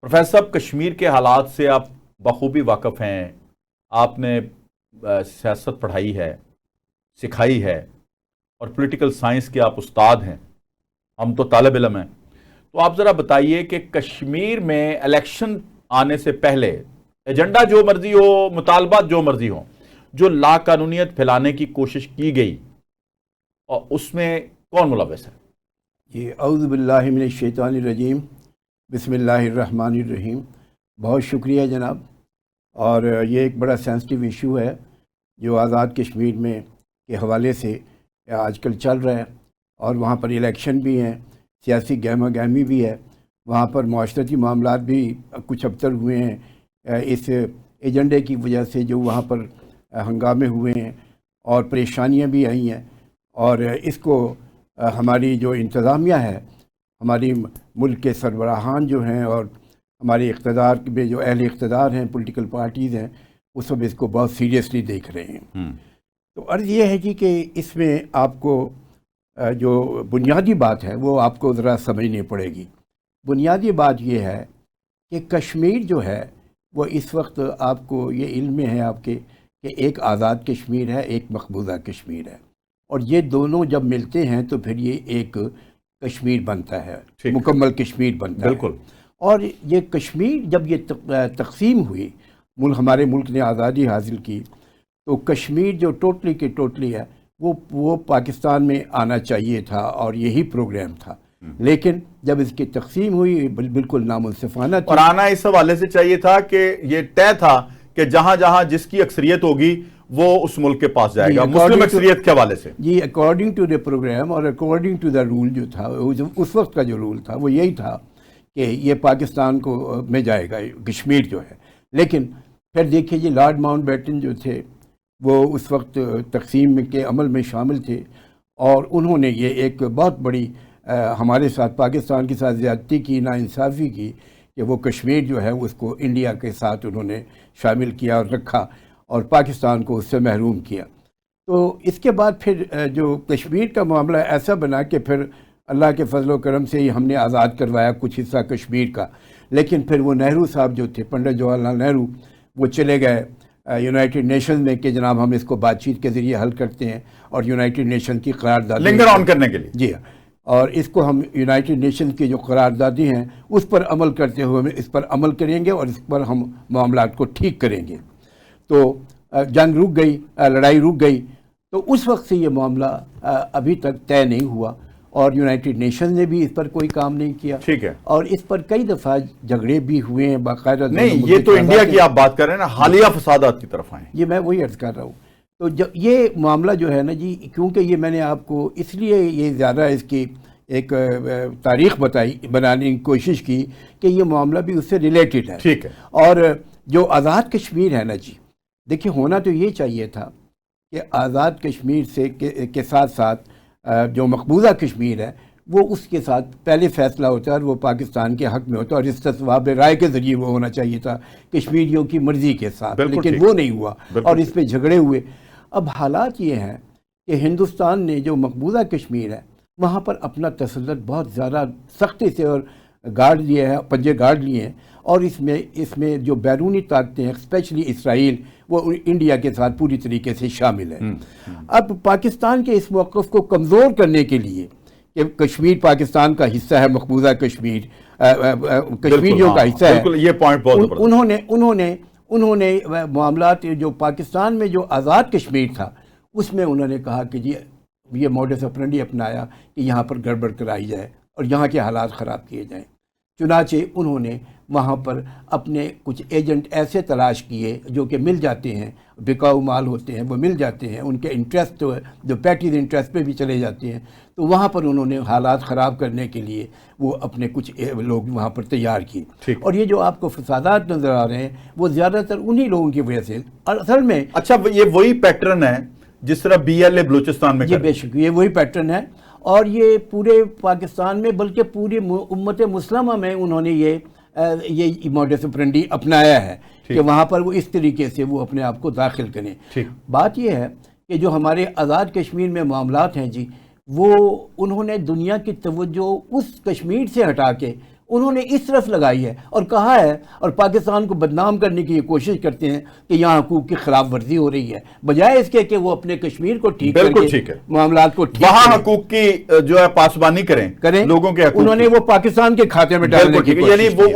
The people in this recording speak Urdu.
پروفیسر صاحب، کشمیر کے حالات سے آپ بخوبی واقف ہیں. آپ نے سیاست پڑھائی ہے، سکھائی ہے، اور پولیٹیکل سائنس کے آپ استاد ہیں. ہم تو طالب علم ہیں. تو آپ ذرا بتائیے کہ کشمیر میں الیکشن آنے سے پہلے ایجنڈا جو مرضی ہو، مطالبات جو مرضی ہوں، جو لا قانونیت پھیلانے کی کوشش کی گئی، اور اس میں کون ملوث ہے؟ جی، اعوذ باللہ من الشیطان الرجیم، بسم اللہ الرحمن الرحیم. بہت شکریہ جناب. اور یہ ایک بڑا سینسٹیو ایشو ہے جو آزاد کشمیر میں کے حوالے سے آج کل چل رہا ہے، اور وہاں پر الیکشن بھی ہیں، سیاسی گہما گہمی بھی ہے، وہاں پر معاشرتی معاملات بھی کچھ ابتر ہوئے ہیں اس ایجنڈے کی وجہ سے، جو وہاں پر ہنگامے ہوئے ہیں اور پریشانیاں بھی آئی ہیں. اور اس کو ہماری جو انتظامیہ ہے، ہماری ملک کے سربراہان جو ہیں، اور ہمارے اقتدار میں جو اہل اقتدار ہیں، پولیٹیکل پارٹیز ہیں، وہ سب اس کو بہت سیریسلی دیکھ رہے ہیں. تو عرض یہ ہے جی کہ اس میں آپ کو جو بنیادی بات ہے وہ آپ کو ذرا سمجھنی پڑے گی. بنیادی بات یہ ہے کہ کشمیر جو ہے وہ اس وقت آپ کو یہ علم میں ہے آپ کے کہ ایک آزاد کشمیر ہے، ایک مقبوضہ کشمیر ہے، اور یہ دونوں جب ملتے ہیں تو پھر یہ ایک کشمیر بنتا ہے، مکمل کشمیر بنتا ہے. بالکل. اور یہ کشمیر جب یہ تقسیم ہوئی، ہمارے ملک نے آزادی حاصل کی، تو کشمیر جو ٹوٹلی کی ٹوٹلی ہے وہ پاکستان میں آنا چاہیے تھا، اور یہی پروگرام تھا. لیکن جب اس کی تقسیم ہوئی بالکل نامنصفانہ تھی. اور آنا اس حوالے سے چاہیے تھا کہ یہ طے تھا کہ جہاں جہاں جس کی اکثریت ہوگی وہ اس ملک کے پاس جائے گا، مسلم اکثریت کے حوالے سے. جی، اکارڈنگ ٹو دا پروگرام اور اکارڈنگ ٹو دا رول جو تھا، اس وقت کا جو رول تھا وہ یہی تھا کہ یہ پاکستان کو میں جائے گا کشمیر جو ہے. لیکن پھر دیکھیے جی، لارڈ ماؤنٹ بیٹن جو تھے وہ اس وقت تقسیم کے عمل میں شامل تھے، اور انہوں نے یہ ایک بہت بڑی ہمارے ساتھ، پاکستان کے ساتھ زیادتی کی، ناانصافی کی، کہ وہ کشمیر جو ہے اس کو انڈیا کے ساتھ انہوں نے شامل کیا اور رکھا، اور پاکستان کو اس سے محروم کیا. تو اس کے بعد پھر جو کشمیر کا معاملہ ایسا بنا کہ پھر اللہ کے فضل و کرم سے ہی ہم نے آزاد کروایا کچھ حصہ کشمیر کا. لیکن پھر وہ نہرو صاحب جو تھے، پنڈت جواہر لال نہرو، وہ چلے گئے یونائٹڈ نیشن میں کہ جناب ہم اس کو بات چیت کے ذریعے حل کرتے ہیں، اور یونائٹڈ نیشن کی قرارداد لنگر آن کرنے کے لیے. جی ہاں، اور اس کو ہم یونائٹڈ نیشن کی جو قراردادی ہیں اس پر عمل کرتے ہوئے ہم اس پر عمل کریں گے، اور اس پر ہم معاملات کو ٹھیک کریں گے. تو جنگ رک گئی، لڑائی رک گئی. تو اس وقت سے یہ معاملہ ابھی تک طے نہیں ہوا، اور یونائٹڈ نیشن نے بھی اس پر کوئی کام نہیں کیا. ٹھیک ہے. اور اس پر کئی دفعہ جھگڑے بھی ہوئے ہیں باقاعدہ. نہیں، یہ تو انڈیا کی آپ بات کر رہے ہیں نا، حالیہ فسادات کی طرف آئیں. یہ میں وہی عرض کر رہا ہوں. تو جب یہ معاملہ جو ہے نا جی، کیونکہ یہ میں نے آپ کو اس لیے یہ زیادہ اس کی ایک تاریخ بنانے کی کوشش کی کہ یہ معاملہ بھی اس سے ریلیٹڈ ہے. ٹھیک ہے. اور جو آزاد کشمیر ہے نا جی، دیکھیے ہونا تو یہ چاہیے تھا کہ آزاد کشمیر سے کے ساتھ ساتھ جو مقبوضہ کشمیر ہے وہ اس کے ساتھ پہلے فیصلہ ہوتا ہے، اور وہ پاکستان کے حق میں ہوتا ہے، اور استصواب رائے کے ذریعے وہ ہونا چاہیے تھا کشمیریوں کی مرضی کے ساتھ. لیکن وہ نہیں ہوا، اور اس پہ جھگڑے ہوئے. اب حالات یہ ہیں کہ ہندوستان نے جو مقبوضہ کشمیر ہے وہاں پر اپنا تسلط بہت زیادہ سختی سے اور گارڈ لیے ہیں، پنجے گارڈ لیے ہیں. اور اس میں جو بیرونی طاقتیں ہیں، اسپیشلی اسرائیل، وہ انڈیا کے ساتھ پوری طریقے سے شامل ہیں. اب پاکستان کے اس موقف کو کمزور کرنے کے لیے کہ کشمیر پاکستان کا حصہ ہے، مقبوضہ کشمیر کشمیریوں کا حصہ ہے، یہ پوائنٹ بہت انہوں نے معاملات جو پاکستان میں جو آزاد کشمیر تھا اس میں انہوں نے کہا کہ جی یہ موڈس اپرنڈی اپنایا کہ یہاں پر گڑبڑ کرائی جائے اور یہاں کے حالات خراب کیے جائیں. چنانچہ انہوں نے وہاں پر اپنے کچھ ایجنٹ ایسے تلاش کیے جو کہ مل جاتے ہیں، بکاؤ مال ہوتے ہیں، وہ مل جاتے ہیں، ان کے انٹرسٹ جو پیٹیز انٹرسٹ پہ بھی چلے جاتے ہیں. تو وہاں پر انہوں نے حالات خراب کرنے کے لیے وہ اپنے کچھ لوگ وہاں پر تیار کیے. اور یہ جو آپ کو فسادات نظر آ رہے ہیں وہ زیادہ تر انہی لوگوں کی وجہ سے اصل میں. اچھا، یہ وہی پیٹرن ہے جس طرح BLA بلوچستان میں؟ جی بے شک، یہ وہی پیٹرن ہے، اور یہ پورے پاکستان میں بلکہ پوری امت مسلمہ میں انہوں نے یہ موڈس اپرنڈی اپنایا ہے کہ وہاں پر وہ اس طریقے سے وہ اپنے آپ کو داخل کریں. بات یہ ہے کہ جو ہمارے آزاد کشمیر میں معاملات ہیں جی، وہ انہوں نے دنیا کی توجہ اس کشمیر سے ہٹا کے انہوں نے اس طرف لگائی ہے اور کہا ہے، اور پاکستان کو بدنام کرنے کی یہ کوشش کرتے ہیں کہ یہاں حقوق کی خلاف ورزی ہو رہی ہے، بجائے اس کے کہ وہ اپنے کشمیر کو ٹھیک بالکل کر ٹھیک کے ہے، معاملات کو ٹھیک وہاں کریں۔ حقوق کی جو ہے پاسبانی کریں کریں لوگوں کے حقوق انہوں نے کی۔ وہ پاکستان کے کھاتے میں ڈالنے بالکل کی ٹھیک ہے، کوشش یعنی کی وہ ہے۔